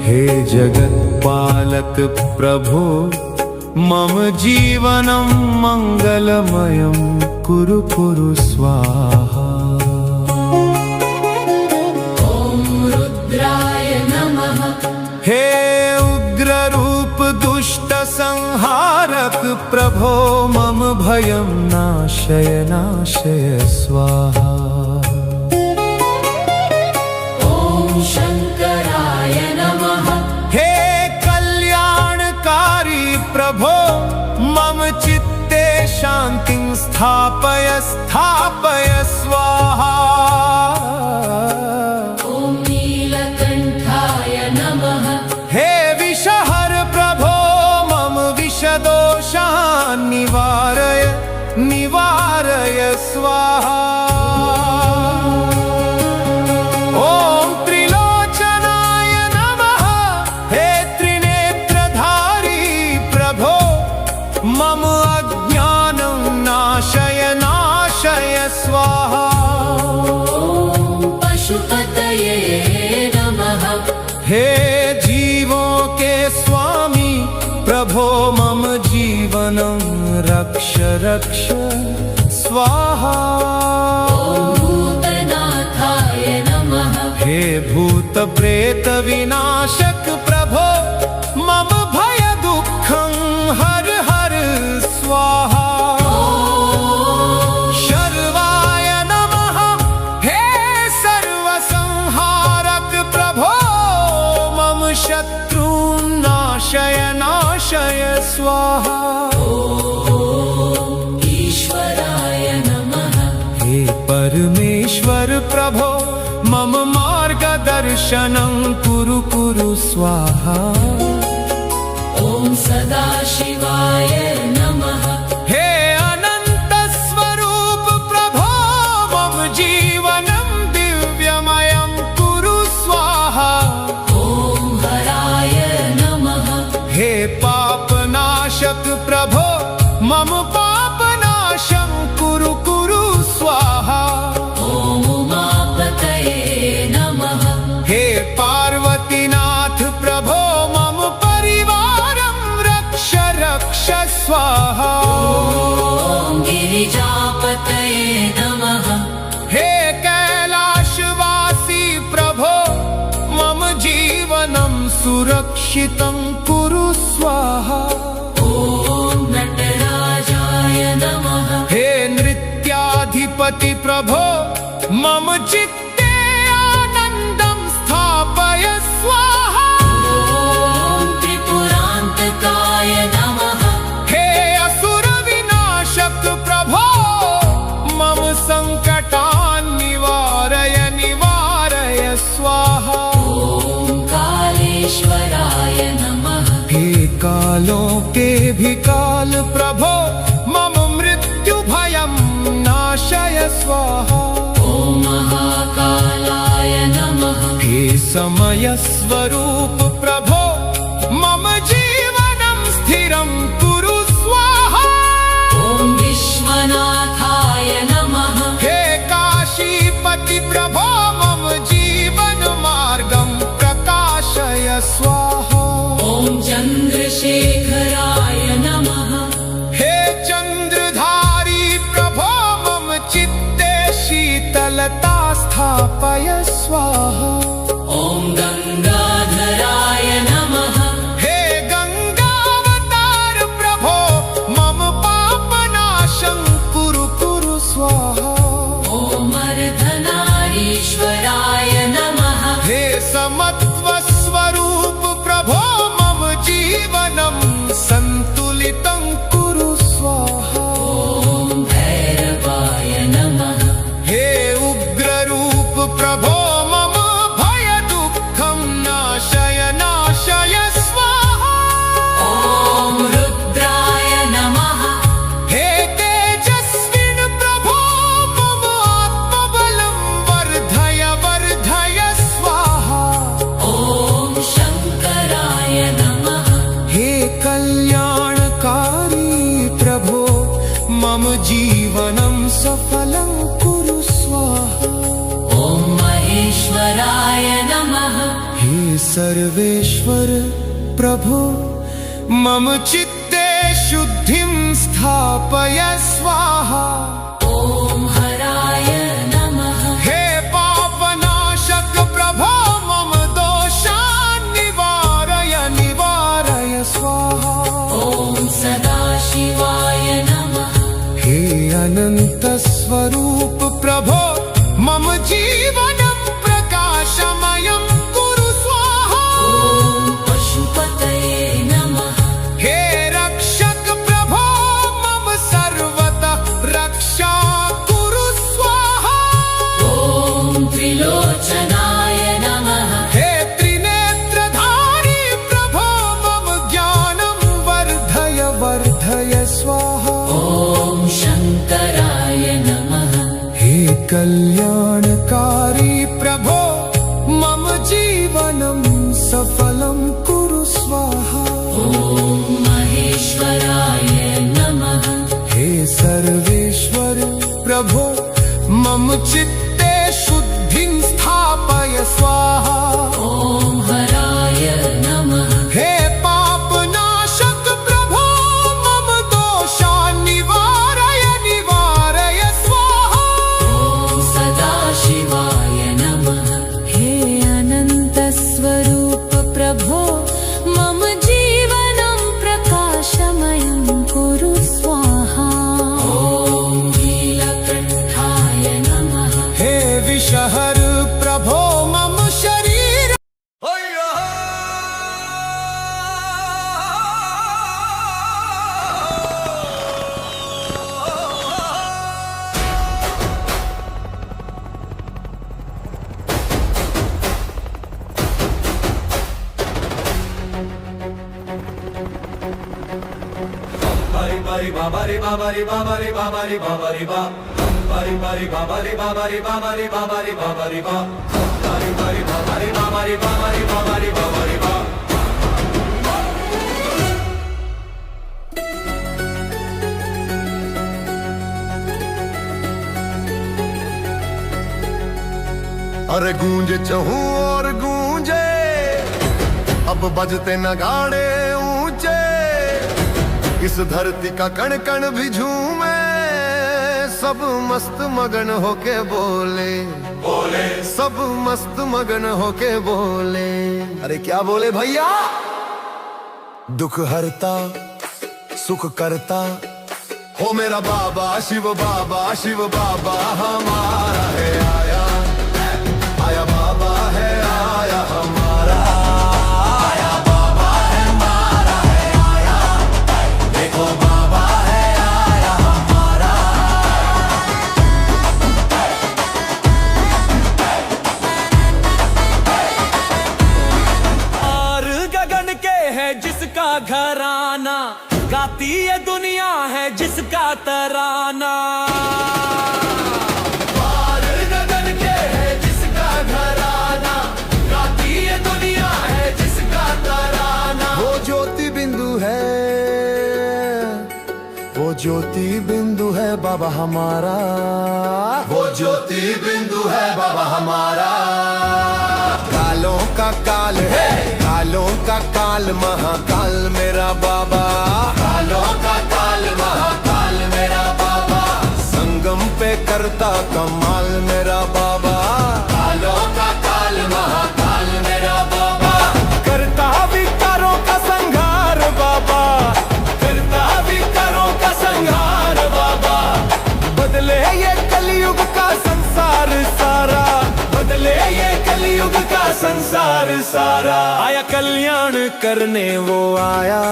हे जगत्पालक प्रभो मम जीवनं मङ्गलमयं कुरु कुरु स्वाहा ॐ रुद्राय नमः हे उग्ररूप दुष्ट संहारक प्रभो मम भयं नाशय नाशय स्वाहा ॐ शङ्कराय नमः हे कल्याणकारी प्रभो मम चित्ते शान्तिं स्थापय स्थापय स्वाहा ॐ नीलकण्ठाय नमः हे विषहर प्रभो मम विषदोषान् निवारय निवारय स्वाहा ॐ त्रिलोचनाय नमः हे त्रिनेत्रधारी प्रभो मम अज्ञानं नाशय नाशय स्वाहा ॐ पशुपतये नमः हे जीवों के स्वामी प्रभो मम जीवनं रक्ष रक्ष स्वाहा ॐ भूतनाथाय नमः हे भूत प्रेत विनाशक प्रभो मम भय दुःखं हर हर स्वाहा शर्वाय नमः हे सर्वसंहारक प्रभो मम शत्रून् नाशय नाशय स्वाहा ॐ ईश्वराय नमः हे परमेश्वर प्रभो मम मार्गदर्शनं कुरु कुरु स्वाहा ॐ सदाशिवाय नमः हे अनंत स्वरूप प्रभो मम जीवनं दिव्यमयं कुरु स्वाहा ॐ हराय नमः हे पापनाशक प्रभो मम पापनाशं कुरु कुरु स्वाहा ॐ उमापतये नमः हे पार्वतीनाथ प्रभो मम परिवारं रक्ष रक्ष स्वाहा ॐ गिरिजापतये नमः हे कैलाशवासी प्रभो मम जीवनं सुरक्षितं कुरु स्वाहा ॐ नटराजाय नमः हे नृत्याधिपति प्रभो मम चित्ते आनन्दं स्थापय स्वाहा ॐ त्रिपुरान्तकाय नमः हे असुर विनाशक प्रभो मम संग कालों के भी काल प्रभो मम मृत्यु भयं नाशय स्वाहा। ॐ महाकालाय नमः। हे समय स्वरूप प्रभो मम जीवनं स्थिरं कुरु स्वाहा। ॐ विश्वनाथाय नमः। हे काशीपति प्रभो मम जीवन मार्गं प्रकाशय स्वाहा। ॐ चन्द्रशेखराय नमः। हे चन्द्रधारी प्रभो मम चित्ते शीतलता स्थापय स्वाहा। ॐ गङ्गाधराय नमः। हे गङ्गावतार प्रभो मम पापनाशं कुरु कुरु स्वाहा। ॐ अर्धनारीश्वराय नमः। हे समत्व स्वरूप प्रभो मम जीवनं सन्तुलितं कुरु स्वाहा। ॐ भैरवाय नमः। हे उग्ररूप प्रभो मम भय दुःखं नाशय नाशय स्वाहा। ॐ रुद्राय नमः। हे तेजस्विन् प्रभो मम आत्मबलं वर्धय वर्धय स्वाहा। ॐ शङ्कराय नमः। हे कल्याणकारी प्रभो मम जीवनं सफलं कुरु स्वाहा। ॐ महेश्वराय नमः। हे सर्वेश्वर प्रभो मम चित्ते शुद्धिं स्थापय स्वाहा। ॐ हराय नमः। हे पापनाशक प्रभो मम दोषान् निवारय निवारय स्वाहा। ॐ सदाशिवाय नमः। हे अनंत स्वरूप प्रभो मम जीवनं प्रकाशमयं कुरु स्वाहा। ॐ पशुपतये नमः। हे रक्षक प्रभो मम सर्वतः रक्षा कुरु स्वाहा। ॐ त्रिलोचनाय नमः। हे त्रिनेत्रधारी प्रभो मम ज्ञानं वर्धय वर्धय स्वाहा। ॐ शङ्कराय नमः। हे कल्याणकारी प्रभो मम जीवनं सफलं कुरु स्वाहा। ॐ महेश्वराय नमः। हे सर्वेश्वर प्रभो मम चित्ते शुद्धिं स्थापय स्वाहा। ॐ हराय नमः। हे पापनाशक प्रभो मम दोषान् निवारय निवारय स्वाहा। ॐ सदाशिवाय नमः। हे अनंत स्वरूप प्रभो मम जीवनं प्रकाशमयं कुरु स्वाहा। ॐ नीलकण्ठाय नमः। हे विषहर प्रभो मम शरीर Bari bari ba bari ba bari ba bari ba bari ba bari ba bari bari ba bari ba bari ba bari ba bari ba bari ba bari bari ba bari ba bari ba bari ba bari ba bari ba अरे गूंजे चहूं और गूंजे अब बजते नगाड़े ऊंचे इस धरती का कण कण भी झूमे सब मस्त मगन होके बोले बोले सब मस्त मगन होके बोले। अरे क्या बोले भैया? दुख हरता सुख करता हो मेरा बाबा शिव बाबा हमारा है आया आया बाबा है आया हमारा आया बाबा है हमारा है आया देखो बाबा है आया हमारा। और गगन के है जिसका घराना गाती ये दुनिया है जिसका तराना। पार गगन के है जिसका घराना, गाती ये दुनिया है जिसका तराना। वो ज्योति बिंदु है, वो ज्योति बिंदु है बाबा हमारा, वो ज्योति बिंदु है बाबा हमारा। कालों का काल है, कालों का काल महाकाल मेरा बाबा, कालों का काल महाकाल मेरा बाबा। संगम पे करता कमाल मेरा बाबा, कालों का काल महाकाल मेरा बाबा। करता विकारों का संहार बाबा, करता विकारों का संहार बाबा। बदले ये कलयुग का संसार सारा, बदले ये कलयुग का संसार सारा। आया कल्याण करने वो आया,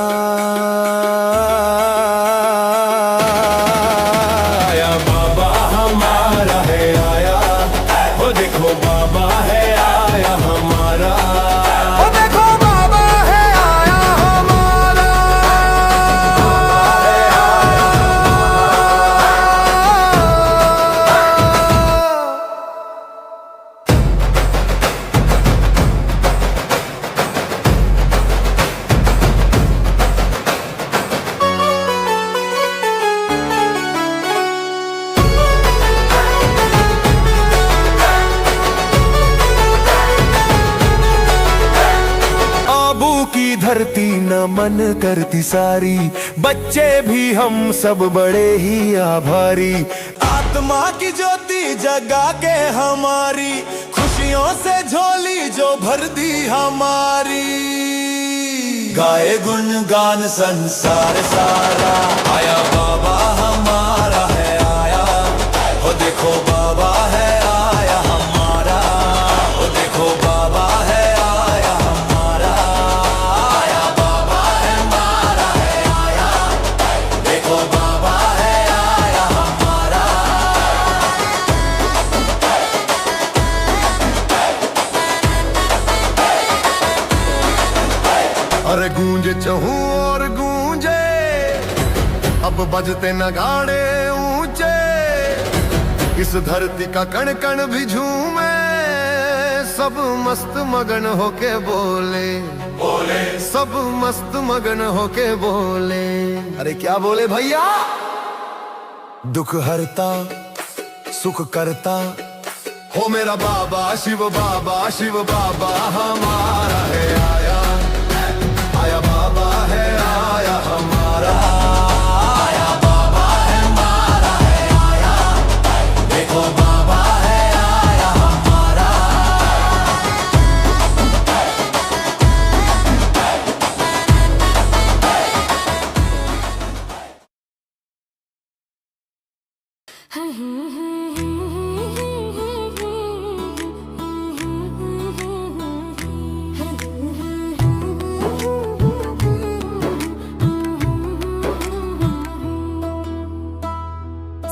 आया बाबा हमारा है आया। वो देखो बाबा है आया हमारा, वो देखो बाबा है आया हमारा। की धरती नमन करती सारी, बच्चे भी हम सब बड़े ही आभारी। आत्मा की ज्योति जगा के हमारी, खुशियों से झोली जो भर दी हमारी। गाए गुणगान संसार सारा, आया बाबा हमारा है आया। हो देखो बाबा है आया हमारा, हो देखो बाबा है आया हमारा। आया बाबा है हमारा है आया, देखो बाबा है आया हमारा। अरे गूंजे चहूं और गूंजे, अब बजते नगाड़े ऊंचे। इस धरती का कण कण भी झूमे, सब मस्त मगन होके बोले, बोले सब मस्त मगन होके बोले। अरे क्या बोले भैया? दुख हरता सुख करता हो मेरा बाबा शिव बाबा, शिव बाबा हमारा है आया। आया बाबा है आया हमारा, आया बाबा है हमारा है आया। देखो बाबा है आया हमारा।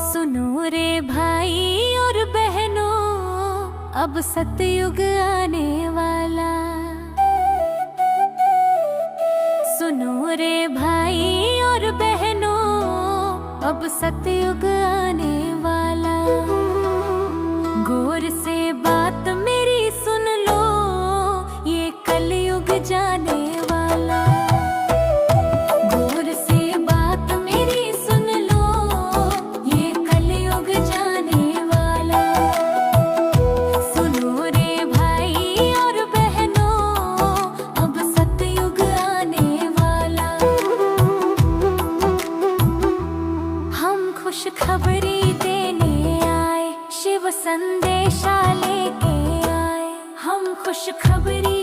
सुनो रे भाई और बहनों, अब सतयुग आने वाला। सुनो रे भाई और बहनों, अब सतयुग आने वाला। गौर से बात मेरी सुन लो, ये कलयुग जाने वाला। गौर से बात मेरी सुन लो, ये कलयुग जाने वाला। सुनो रे भाई और बहनों, अब सतयुग आने वाला। हम खुशखबरी देने आए, शिव संदेशा लेके आए। हम खुशखबरी